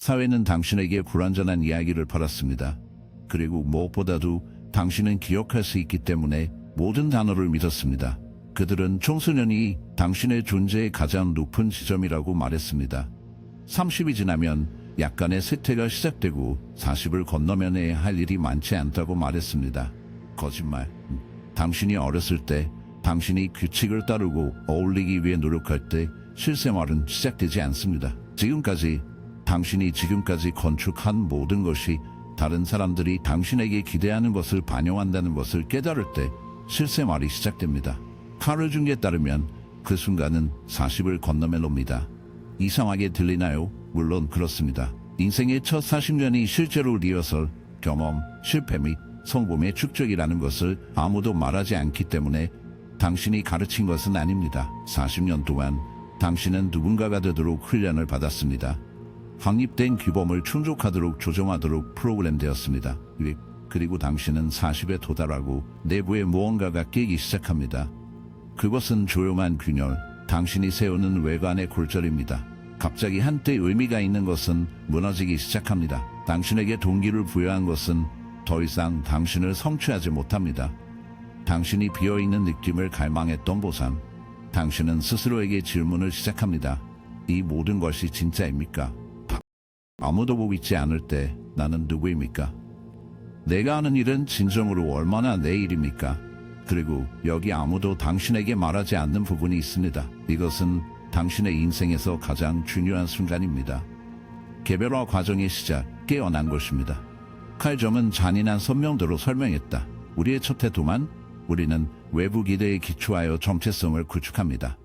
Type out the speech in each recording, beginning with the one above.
사회는 당신에게 불완전한 이야기를 팔았습니다. 그리고 무엇보다도 당신은 기억할 수 있기 때문에 모든 단어를 믿었습니다. 그들은 청소년이 당신의 존재의 가장 높은 지점이라고 말했습니다. 30이 지나면 약간의 쇠퇴가 시작되고 40을 건너면 해야 할 일이 많지 않다고 말했습니다. 거짓말. 당신이 어렸을 때 당신이 규칙을 따르고 어울리기 위해 노력할 때 실생활은 시작되지 않습니다. 당신이 지금까지 건축한 모든 것이 다른 사람들이 당신에게 기대하는 것을 반영한다는 것을 깨달을 때 실생활이 시작됩니다. 카르 중에 따르면 그 순간은 40을 건너면 옵니다. 이상하게 들리나요? 물론 그렇습니다. 인생의 첫 40년이 실제로 리허설, 경험, 실패 및 성공의 축적이라는 것을 아무도 말하지 않기 때문에 당신이 가르친 것은 아닙니다. 40년 동안 당신은 누군가가 되도록 훈련을 받았습니다. 확립된 규범을 충족하도록 조정하도록 프로그램되었습니다. 그리고 당신은 40에 도달하고 내부에 무언가가 깨기 시작합니다. 그것은 조용한 균열, 당신이 세우는 외관의 골절입니다. 갑자기 한때 의미가 있는 것은 무너지기 시작합니다. 당신에게 동기를 부여한 것은 더 이상 당신을 성취하지 못합니다. 당신이 비어있는 느낌을 갈망했던 보상, 당신은 스스로에게 질문을 시작합니다. 이 모든 것이 진짜입니까? 아무도 보고 있지 않을 때 나는 누구입니까? 내가 하는 일은 진정으로 얼마나 내 일입니까? 그리고 여기 아무도 당신에게 말하지 않는 부분이 있습니다. 이것은 당신의 인생에서 가장 중요한 순간입니다. 개별화 과정의 시작, 깨어난 것입니다. 칼점은 잔인한 선명도로 설명했다. 우리의 첫 태도만 우리는 외부 기대에 기초하여 정체성을 구축합니다.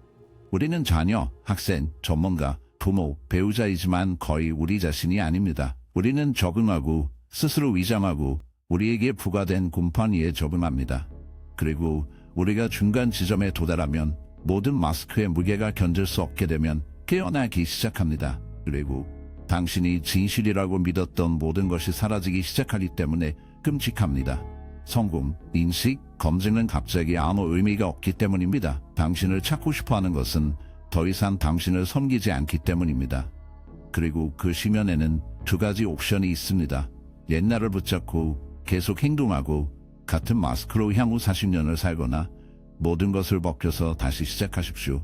우리는 자녀, 학생, 전문가, 부모, 배우자이지만 거의 우리 자신이 아닙니다. 우리는 적응하고 스스로 위장하고 우리에게 부과된 kumpan 위에 적응합니다. 그리고 우리가 중간 지점에 도달하면 모든 마스크의 무게가 견딜 수 없게 되면 깨어나기 시작합니다. 그리고 당신이 진실이라고 믿었던 모든 것이 사라지기 시작하기 때문에 끔찍합니다. 성공, 인식, 검증은 갑자기 아무 의미가 없기 때문입니다. 당신을 찾고 싶어하는 것은 더 이상 당신을 섬기지 않기 때문입니다. 그리고 그 심연에는 두 가지 옵션이 있습니다. 옛날을 붙잡고 계속 행동하고 같은 마스크로 향후 40년을 살거나 모든 것을 벗겨서 다시 시작하십시오.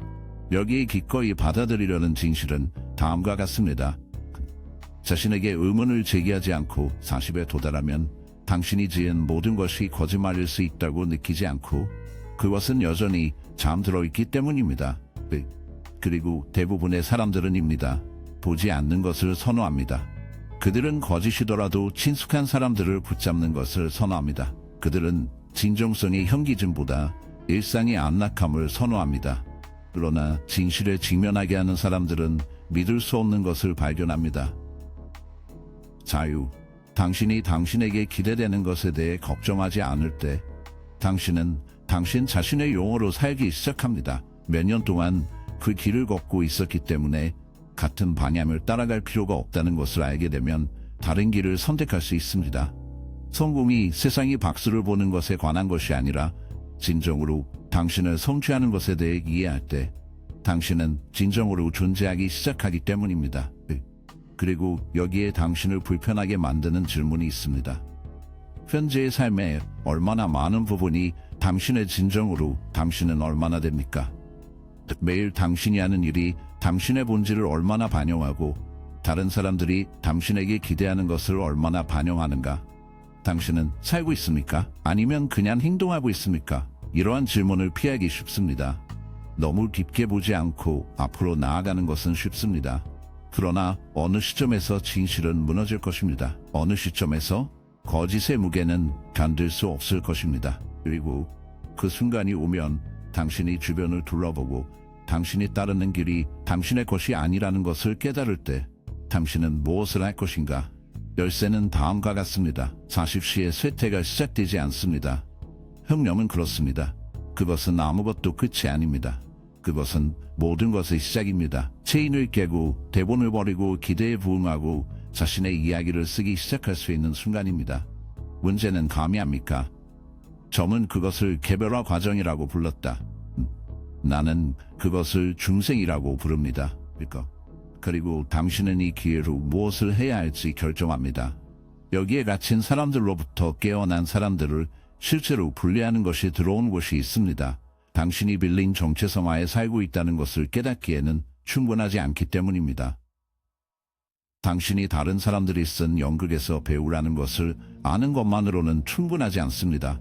여기에 기꺼이 받아들이려는 진실은 다음과 같습니다. 자신에게 의문을 제기하지 않고 40에 도달하면 당신이 지은 모든 것이 거짓말일 수 있다고 느끼지 않고 그것은 여전히 잠들어 있기 때문입니다. 그리고 대부분의 사람들은입니다. 보지 않는 것을 선호합니다. 그들은 거짓이더라도 친숙한 사람들을 붙잡는 것을 선호합니다. 그들은 진정성의 현기증보다 일상의 안락함을 선호합니다. 그러나 진실에 직면하게 하는 사람들은 믿을 수 없는 것을 발견합니다. 자유. 당신이 당신에게 기대되는 것에 대해 걱정하지 않을 때 당신은 당신 자신의 용어로 살기 시작합니다. 몇 년 동안 그 길을 걷고 있었기 때문에 같은 방향을 따라갈 필요가 없다는 것을 알게 되면 다른 길을 선택할 수 있습니다. 성공이 세상이 박수를 보는 것에 관한 것이 아니라 진정으로 당신을 성취하는 것에 대해 이해할 때 당신은 진정으로 존재하기 시작하기 때문입니다. 그리고 여기에 당신을 불편하게 만드는 질문이 있습니다. 현재의 삶에 얼마나 많은 부분이 당신의 진정으로 당신은 얼마나 됩니까? 매일 당신이 하는 일이 당신의 본질을 얼마나 반영하고 다른 사람들이 당신에게 기대하는 것을 얼마나 반영하는가? 당신은 살고 있습니까? 아니면 그냥 행동하고 있습니까? 이러한 질문을 피하기 쉽습니다. 너무 깊게 보지 않고 앞으로 나아가는 것은 쉽습니다. 그러나 어느 시점에서 진실은 무너질 것입니다. 어느 시점에서 거짓의 무게는 견딜 수 없을 것입니다. 그리고 그 순간이 오면 당신이 주변을 둘러보고 당신이 따르는 길이 당신의 것이 아니라는 것을 깨달을 때 당신은 무엇을 할 것인가? 열쇠는 다음과 같습니다. 40시에 쇠퇴가 시작되지 않습니다. 혁명은 그렇습니다. 그것은 아무것도 끝이 아닙니다. 그것은 모든 것의 시작입니다. 체인을 깨고 대본을 버리고 기대에 부응하고 자신의 이야기를 쓰기 시작할 수 있는 순간입니다. 문제는 감이 합니까? 점은 그것을 개별화 과정이라고 불렀다. 나는 그것을 중생이라고 부릅니다. 그리고 당신은 이 기회로 무엇을 해야 할지 결정합니다. 여기에 갇힌 사람들로부터 깨어난 사람들을 실제로 분리하는 것이 들어온 곳이 있습니다. 당신이 빌린 정체성하에 살고 있다는 것을 깨닫기에는 충분하지 않기 때문입니다. 당신이 다른 사람들이 쓴 연극에서 배우라는 것을 아는 것만으로는 충분하지 않습니다.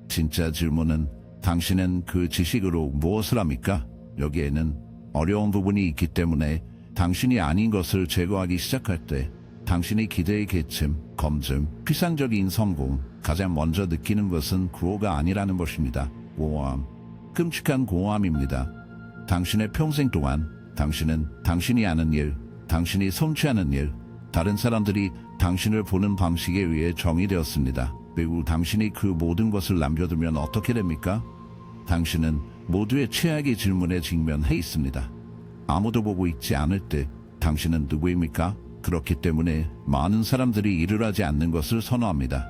진짜 질문은 당신은 그 지식으로 무엇을 합니까? 여기에는 어려운 부분이 있기 때문에 당신이 아닌 것을 제거하기 시작할 때 당신의 기대의 계층, 검증, 피상적인 성공, 가장 먼저 느끼는 것은 구호가 아니라는 것입니다. 공허함, 끔찍한 공허함입니다. 당신의 평생 동안 당신은 당신이 아는 일, 당신이 성취하는 일, 다른 사람들이 당신을 보는 방식에 의해 정의되었습니다. 그리고 당신이 그 모든 것을 남겨두면 어떻게 됩니까? 당신은 모두의 최악의 질문에 직면해 있습니다. 아무도 보고 있지 않을 때 당신은 누구입니까? 그렇기 때문에 많은 사람들이 일을 하지 않는 것을 선호합니다.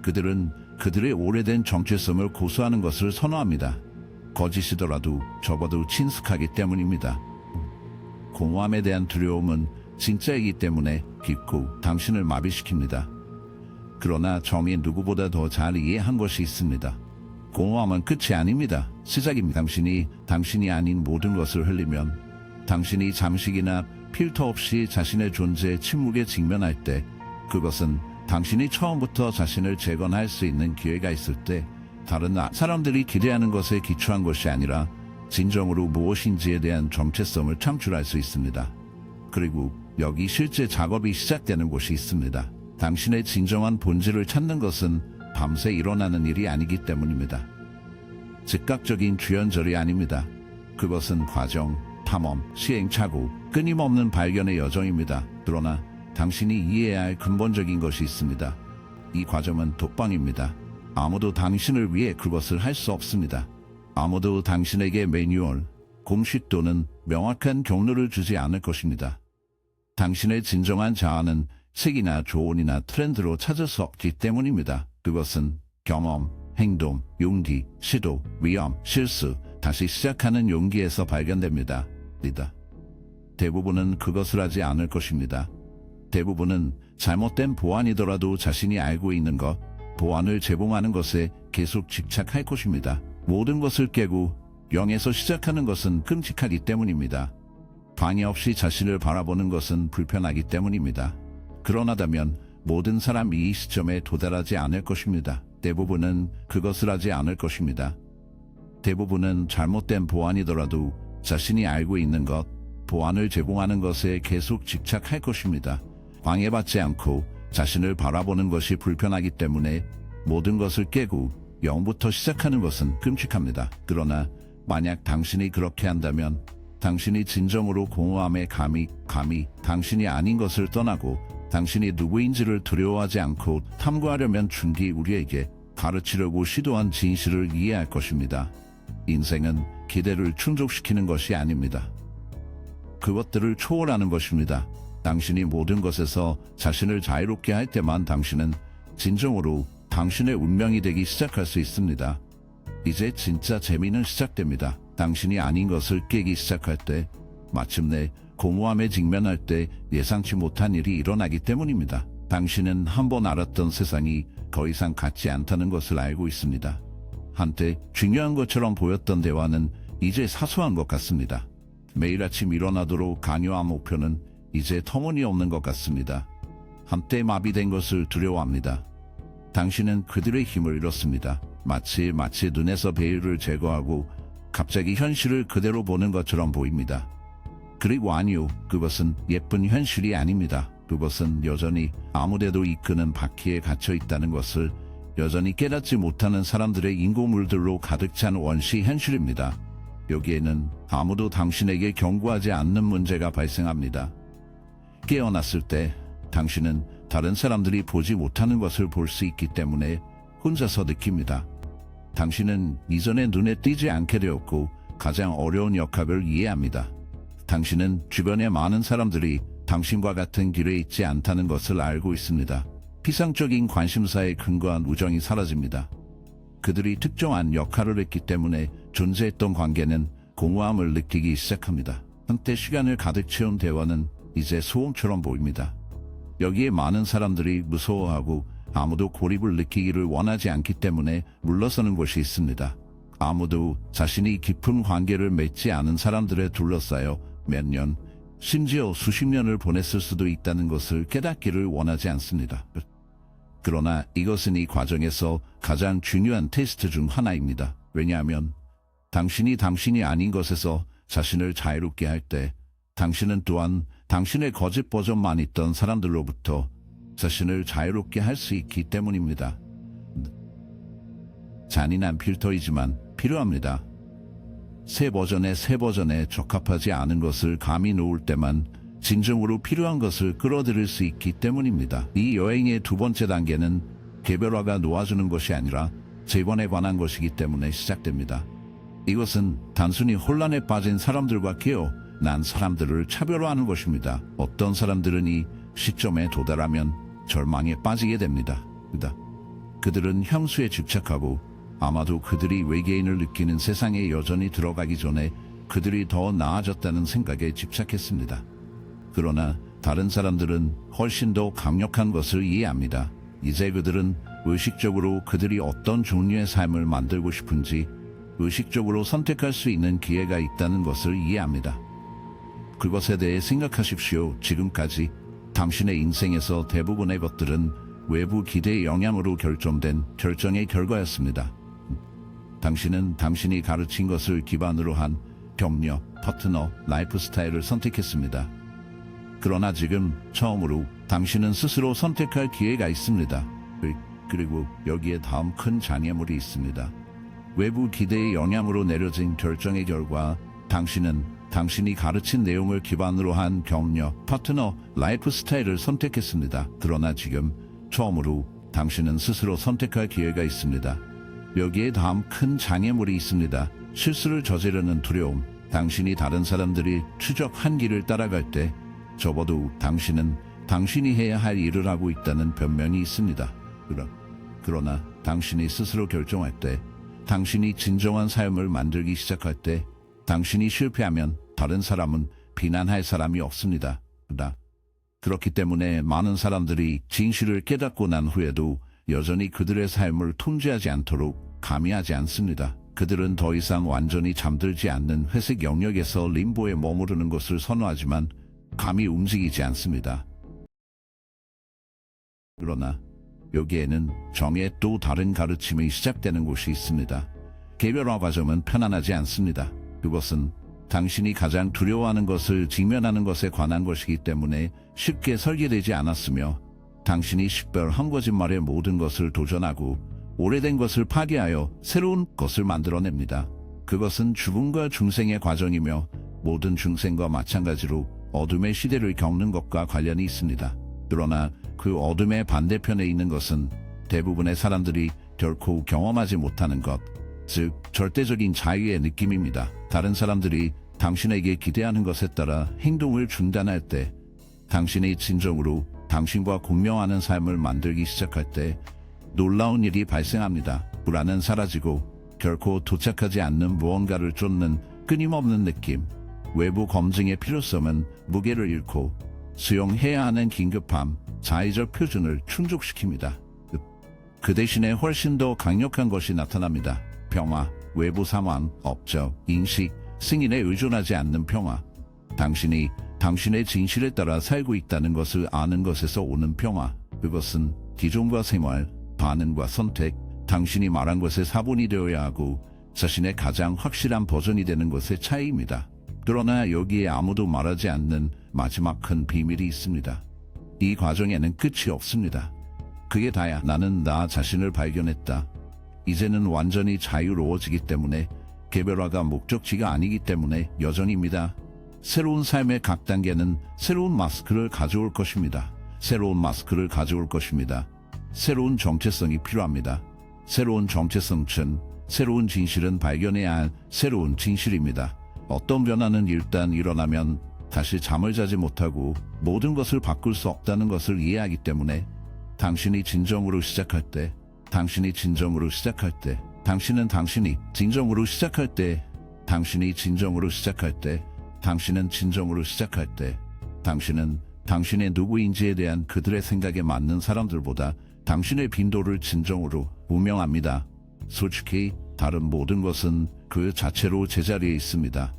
그들은 그들의 오래된 정체성을 고수하는 것을 선호합니다. 거짓이더라도 적어도 친숙하기 때문입니다. 공허함에 대한 두려움은 진짜이기 때문에 깊고 당신을 마비시킵니다. 그러나 정의 누구보다 더 잘 이해한 것이 있습니다. 공허함은 끝이 아닙니다. 시작입니다. 당신이 아닌 모든 것을 흘리면 당신이 잠식이나 필터 없이 자신의 존재의 침묵에 직면할 때 그것은 당신이 처음부터 자신을 재건할 수 있는 기회가 있을 때 다른 사람들이 기대하는 것에 기초한 것이 아니라 진정으로 무엇인지에 대한 정체성을 창출할 수 있습니다. 그리고 여기 실제 작업이 시작되는 곳이 있습니다. 당신의 진정한 본질을 찾는 것은 밤새 일어나는 일이 아니기 때문입니다. 즉각적인 주연절이 아닙니다. 그것은 과정, 탐험, 시행착오, 끊임없는 발견의 여정입니다. 그러나 당신이 이해해야 할 근본적인 것이 있습니다. 이 과정은 독방입니다. 아무도 당신을 위해 그것을 할 수 없습니다. 아무도 당신에게 매뉴얼, 공식 또는 명확한 경로를 주지 않을 것입니다. 당신의 진정한 자아는 색이나 조언이나 트렌드로 찾을 수 없기 때문입니다. 그것은 경험, 행동, 용기, 시도, 위험, 실수, 다시 시작하는 용기에서 발견됩니다. 대부분은 그것을 하지 않을 것입니다. 대부분은 잘못된 보안이더라도 자신이 알고 있는 것, 보안을 제공하는 것에 계속 집착할 것입니다. 모든 것을 깨고 0에서 시작하는 것은 끔찍하기 때문입니다. 방해 없이 자신을 바라보는 것은 불편하기 때문입니다. 그러나다면 모든 사람이 이 시점에 도달하지 않을 것입니다. 대부분은 그것을 하지 않을 것입니다. 대부분은 잘못된 보안이더라도 자신이 알고 있는 것, 보안을 제공하는 것에 계속 집착할 것입니다. 방해받지 않고 자신을 바라보는 것이 불편하기 때문에 모든 것을 깨고 0부터 시작하는 것은 끔찍합니다. 그러나 만약 당신이 그렇게 한다면 당신이 진정으로 공허함에 감히 당신이 아닌 것을 떠나고 당신이 누구인지를 두려워하지 않고 탐구하려면 충기 우리에게 가르치려고 시도한 진실을 이해할 것입니다. 인생은 기대를 충족시키는 것이 아닙니다. 그것들을 초월하는 것입니다. 당신이 모든 것에서 자신을 자유롭게 할 때만 당신은 진정으로 당신의 운명이 되기 시작할 수 있습니다. 이제 진짜 재미는 시작됩니다. 당신이 아닌 것을 깨기 시작할 때, 마침내 공허함에 직면할 때 예상치 못한 일이 일어나기 때문입니다. 당신은 한번 알았던 세상이 더 이상 같지 않다는 것을 알고 있습니다. 한때 중요한 것처럼 보였던 대화는 이제 사소한 것 같습니다. 매일 아침 일어나도록 강요한 목표는 이제 터무니없는 것 같습니다. 한때 마비된 것을 두려워합니다. 당신은 그들의 힘을 잃었습니다. 마치 눈에서 베일을 제거하고 갑자기 현실을 그대로 보는 것처럼 보입니다. 그리고 아니요, 그것은 예쁜 현실이 아닙니다. 그것은 여전히 아무데도 이끄는 바퀴에 갇혀 있다는 것을 여전히 깨닫지 못하는 사람들의 인고물들로 가득 찬 원시 현실입니다. 여기에는 아무도 당신에게 경고하지 않는 문제가 발생합니다. 깨어났을 때 당신은 다른 사람들이 보지 못하는 것을 볼 수 있기 때문에 혼자서 느낍니다. 당신은 이전에 눈에 띄지 않게 되었고 가장 어려운 역학을 이해합니다. 당신은 주변의 많은 사람들이 당신과 같은 길에 있지 않다는 것을 알고 있습니다. 피상적인 관심사에 근거한 우정이 사라집니다. 그들이 특정한 역할을 했기 때문에 존재했던 관계는 공허함을 느끼기 시작합니다. 한때 시간을 가득 채운 대화는 이제 소음처럼 보입니다. 여기에 많은 사람들이 무서워하고 아무도 고립을 느끼기를 원하지 않기 때문에 물러서는 곳이 있습니다. 아무도 자신이 깊은 관계를 맺지 않은 사람들에 둘러싸여 몇 년, 심지어 수십 년을 보냈을 수도 있다는 것을 깨닫기를 원하지 않습니다. 그러나 이것은 이 과정에서 가장 중요한 테스트 중 하나입니다. 왜냐하면 당신이 아닌 것에서 자신을 자유롭게 할 때 당신은 또한 당신의 거짓 버전만 있던 사람들로부터 자신을 자유롭게 할 수 있기 때문입니다. 잔인한 필터이지만 필요합니다. 새 버전에 적합하지 않은 것을 감히 놓을 때만 진정으로 필요한 것을 끌어들일 수 있기 때문입니다. 이 여행의 두 번째 단계는 개별화가 놓아주는 것이 아니라 재건에 관한 것이기 때문에 시작됩니다. 이것은 단순히 혼란에 빠진 사람들과 깨어난 사람들을 차별화하는 것입니다. 어떤 사람들은 이 시점에 도달하면 절망에 빠지게 됩니다. 그들은 향수에 집착하고 아마도 그들이 외계인을 느끼는 세상에 여전히 들어가기 전에 그들이 더 나아졌다는 생각에 집착했습니다. 그러나 다른 사람들은 훨씬 더 강력한 것을 이해합니다. 이제 그들은 의식적으로 그들이 어떤 종류의 삶을 만들고 싶은지 의식적으로 선택할 수 있는 기회가 있다는 것을 이해합니다. 그것에 대해 생각하십시오. 지금까지 당신의 인생에서 대부분의 것들은 외부 기대의 영향으로 결정된 결정의 결과였습니다. 당신은 당신이 가르친 것을 기반으로 한 격려, 파트너, 라이프 스타일을 선택했습니다. 그러나 지금 처음으로 당신은 스스로 선택할 기회가 있습니다. 그리고 여기에 다음 큰 장애물이 있습니다. 외부 기대의 영향으로 내려진 결정의 결과 당신은 당신이 가르친 내용을 기반으로 한 격려, 파트너, 라이프 스타일을 선택했습니다. 그러나 지금 처음으로 당신은 스스로 선택할 기회가 있습니다. 여기에 다음 큰 장애물이 있습니다. 실수를 저지르는 두려움. 당신이 다른 사람들이 추적한 길을 따라갈 때 적어도 당신은 당신이 해야 할 일을 하고 있다는 변명이 있습니다. 그러나 당신이 스스로 결정할 때, 당신이 진정한 삶을 만들기 시작할 때, 당신이 실패하면 다른 사람은 비난할 사람이 없습니다. 그렇기 때문에 많은 사람들이 진실을 깨닫고 난 후에도 여전히 그들의 삶을 통제하지 않도록 감히하지 않습니다. 그들은 더 이상 완전히 잠들지 않는 회색 영역에서 림보에 머무르는 것을 선호하지만 감히 움직이지 않습니다. 그러나 여기에는 정의 또 다른 가르침이 시작되는 곳이 있습니다. 개별화 과정은 편안하지 않습니다. 그것은 당신이 가장 두려워하는 것을 직면하는 것에 관한 것이기 때문에 쉽게 설계되지 않았으며 당신이 식별한 거짓말의 모든 것을 도전하고 오래된 것을 파괴하여 새로운 것을 만들어냅니다. 그것은 죽음과 중생의 과정이며 모든 중생과 마찬가지로 어둠의 시대를 겪는 것과 관련이 있습니다. 그러나 그 어둠의 반대편에 있는 것은 대부분의 사람들이 결코 경험하지 못하는 것, 즉 절대적인 자유의 느낌입니다. 다른 사람들이 당신에게 기대하는 것에 따라 행동을 중단할 때, 당신이 진정으로 당신과 공명하는 삶을 만들기 시작할 때 놀라운 일이 발생합니다. 불안은 사라지고 결코 도착하지 않는 무언가를 쫓는 끊임없는 느낌, 외부 검증의 필요성은 무게를 잃고 수용해야 하는 긴급함, 자의적 표준을 충족시킵니다. 그 대신에 훨씬 더 강력한 것이 나타납니다. 평화, 외부 상황, 업적, 인식, 승인에 의존하지 않는 평화. 당신이 당신의 진실에 따라 살고 있다는 것을 아는 것에서 오는 평화. 그것은 기존과 생활, 반응과 선택, 당신이 말한 것의 사본이 되어야 하고 자신의 가장 확실한 버전이 되는 것의 차이입니다. 그러나 여기에 아무도 말하지 않는 마지막 큰 비밀이 있습니다. 이 과정에는 끝이 없습니다. 그게 다야. 나는 나 자신을 발견했다. 이제는 완전히 자유로워지기 때문에, 개별화가 목적지가 아니기 때문에 여전입니다. 새로운 삶의 각 단계는 새로운 마스크를 가져올 것입니다. 새로운 마스크를 가져올 것입니다. 새로운 정체성이 필요합니다. 새로운 정체성은 새로운 진실은 발견해야 할 새로운 진실입니다. 어떤 변화는 일단 일어나면 다시 잠을 자지 못하고 모든 것을 바꿀 수 없다는 것을 이해하기 때문에 당신이 진정으로 시작할 때, 당신이 진정으로 시작할 때, 당신은 당신이 진정으로 시작할 때, 당신이 진정으로 시작할 때, 당신은 진정으로 시작할 때 당신은 당신의 누구인지에 대한 그들의 생각에 맞는 사람들보다 당신의 빈도를 진정으로 우명합니다. 솔직히 다른 모든 것은 그 자체로 제자리에 있습니다.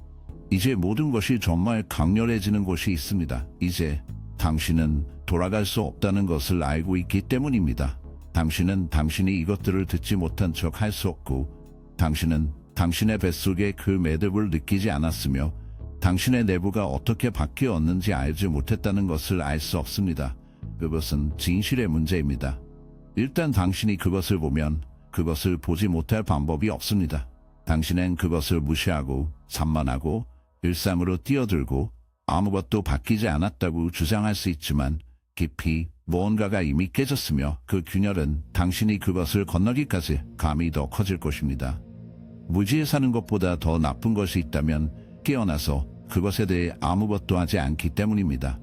이제 모든 것이 정말 강렬해지는 곳이 있습니다. 이제 당신은 돌아갈 수 없다는 것을 알고 있기 때문입니다. 당신은 당신이 이것들을 듣지 못한 척 할 수 없고, 당신은 당신의 뱃속에 그 매듭을 느끼지 않았으며, 당신의 내부가 어떻게 바뀌었는지 알지 못했다는 것을 알 수 없습니다. 그것은 진실의 문제입니다. 일단 당신이 그것을 보면 그것을 보지 못할 방법이 없습니다. 당신은 그것을 무시하고 산만하고 일상으로 뛰어들고 아무것도 바뀌지 않았다고 주장할 수 있지만 깊이 무언가가 이미 깨졌으며 그 균열은 당신이 그것을 건너기까지 감이 더 커질 것입니다. 무지에 사는 것보다 더 나쁜 것이 있다면 깨어나서 그것에 대해 아무것도 하지 않기 때문입니다.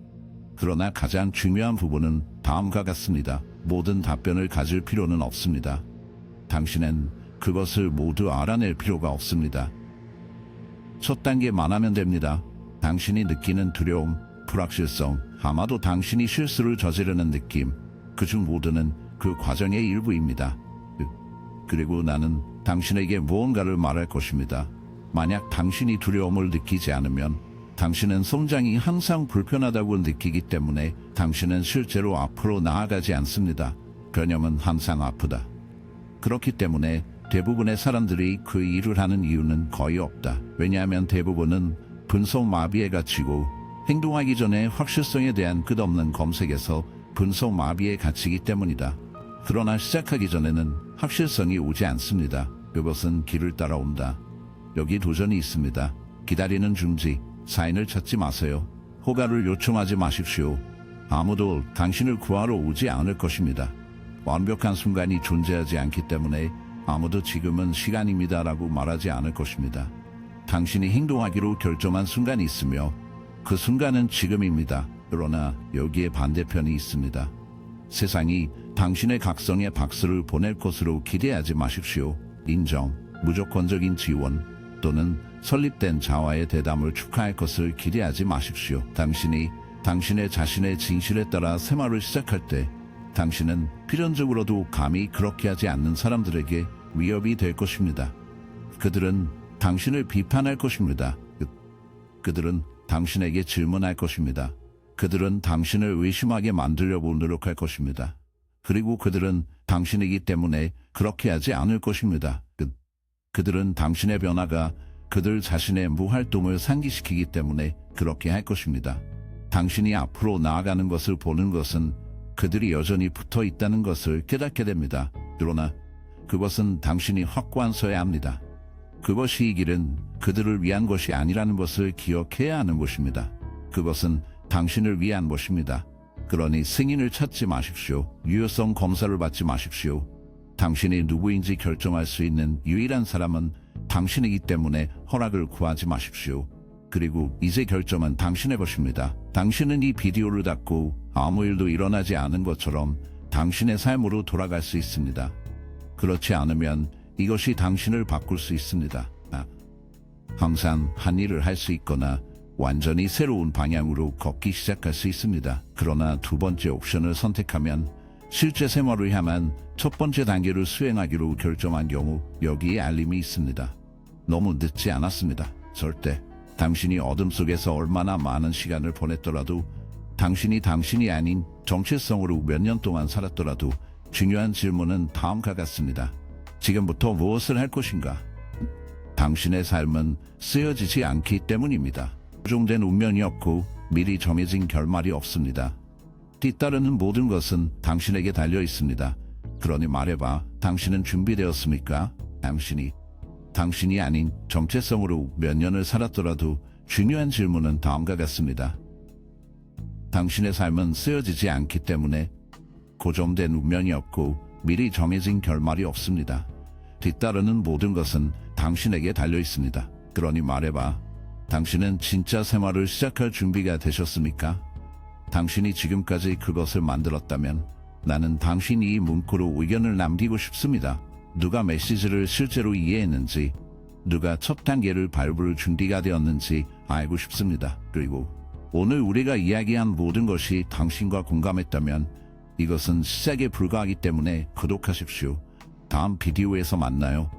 그러나 가장 중요한 부분은 다음과 같습니다. 모든 답변을 가질 필요는 없습니다. 당신은 그것을 모두 알아낼 필요가 없습니다. 첫 단계만 하면 됩니다. 당신이 느끼는 두려움, 불확실성, 아마도 당신이 실수를 저지르는 느낌, 그중 모두는 그 과정의 일부입니다. 그리고 나는 당신에게 무언가를 말할 것입니다. 만약 당신이 두려움을 느끼지 않으면 당신은 성장이 항상 불편하다고 느끼기 때문에 당신은 실제로 앞으로 나아가지 않습니다. 개념은 항상 아프다. 그렇기 때문에 대부분의 사람들이 그 일을 하는 이유는 거의 없다. 왜냐하면 대부분은 분석 마비에 갇히고 행동하기 전에 확실성에 대한 끝없는 검색에서 분석 마비에 갇히기 때문이다. 그러나 시작하기 전에는 확실성이 오지 않습니다. 그것은 길을 따라온다. 여기 도전이 있습니다. 기다리는 중지, 사인을 찾지 마세요. 허가를 요청하지 마십시오. 아무도 당신을 구하러 오지 않을 것입니다. 완벽한 순간이 존재하지 않기 때문에 아무도 지금은 시간입니다라고 말하지 않을 것입니다. 당신이 행동하기로 결정한 순간이 있으며 그 순간은 지금입니다. 그러나 여기에 반대편이 있습니다. 세상이 당신의 각성에 박수를 보낼 것으로 기대하지 마십시오. 인정, 무조건적인 지원 또는 설립된 자화의 대담을 축하할 것을 기대하지 마십시오. 당신이 당신의 자신의 진실에 따라 생활을 시작할 때 당신은 필연적으로도 감히 그렇게 하지 않는 사람들에게 위협이 될 것입니다. 그들은 당신을 비판할 것입니다. 그들은 당신에게 질문할 것입니다. 그들은 당신을 의심하게 만들려고 노력할 것입니다. 그리고 그들은 당신이기 때문에 그렇게 하지 않을 것입니다. 그들은 당신의 변화가 그들 자신의 무활동을 상기시키기 때문에 그렇게 할 것입니다. 당신이 앞으로 나아가는 것을 보는 것은 그들이 여전히 붙어 있다는 것을 깨닫게 됩니다. 그러나 그것은 당신이 확고한서야 합니다. 그것이 이 길은 그들을 위한 것이 아니라는 것을 기억해야 하는 것입니다. 그것은 당신을 위한 것입니다. 그러니 승인을 찾지 마십시오. 유효성 검사를 받지 마십시오. 당신이 누구인지 결정할 수 있는 유일한 사람은 당신이기 때문에 허락을 구하지 마십시오. 그리고 이제 결정은 당신의 것입니다. 당신은 이 비디오를 닫고 아무 일도 일어나지 않은 것처럼 당신의 삶으로 돌아갈 수 있습니다. 그렇지 않으면 이것이 당신을 바꿀 수 있습니다. 항상 한 일을 할 수 있거나 완전히 새로운 방향으로 걷기 시작할 수 있습니다. 그러나 두 번째 옵션을 선택하면 실제 생활을 향한 첫 번째 단계를 수행하기로 결정한 경우 여기에 알림이 있습니다. 너무 늦지 않았습니다. 절대. 당신이 어둠 속에서 얼마나 많은 시간을 보냈더라도 당신이 당신이 아닌 정체성으로 몇 년 동안 살았더라도 중요한 질문은 다음과 같습니다. 지금부터 무엇을 할 것인가? 당신의 삶은 쓰여지지 않기 때문입니다. 조종된 운명이 없고 미리 정해진 결말이 없습니다. 뒤따르는 모든 것은 당신에게 달려 있습니다. 그러니 말해봐, 당신은 준비되었습니까? 당신이 아닌 정체성으로 몇 년을 살았더라도 중요한 질문은 다음과 같습니다. 당신의 삶은 쓰여지지 않기 때문에 고정된 운명이 없고 미리 정해진 결말이 없습니다. 뒤따르는 모든 것은 당신에게 달려 있습니다. 그러니 말해봐, 당신은 진짜 생활을 시작할 준비가 되셨습니까? 당신이 지금까지 그것을 만들었다면 나는 당신이 이 문구로 의견을 남기고 싶습니다. 누가 메시지를 실제로 이해했는지, 누가 첫 단계를 밟을 준비가 되었는지 알고 싶습니다. 그리고 오늘 우리가 이야기한 모든 것이 당신과 공감했다면 이것은 시작에 불과하기 때문에 구독하십시오. 다음 비디오에서 만나요.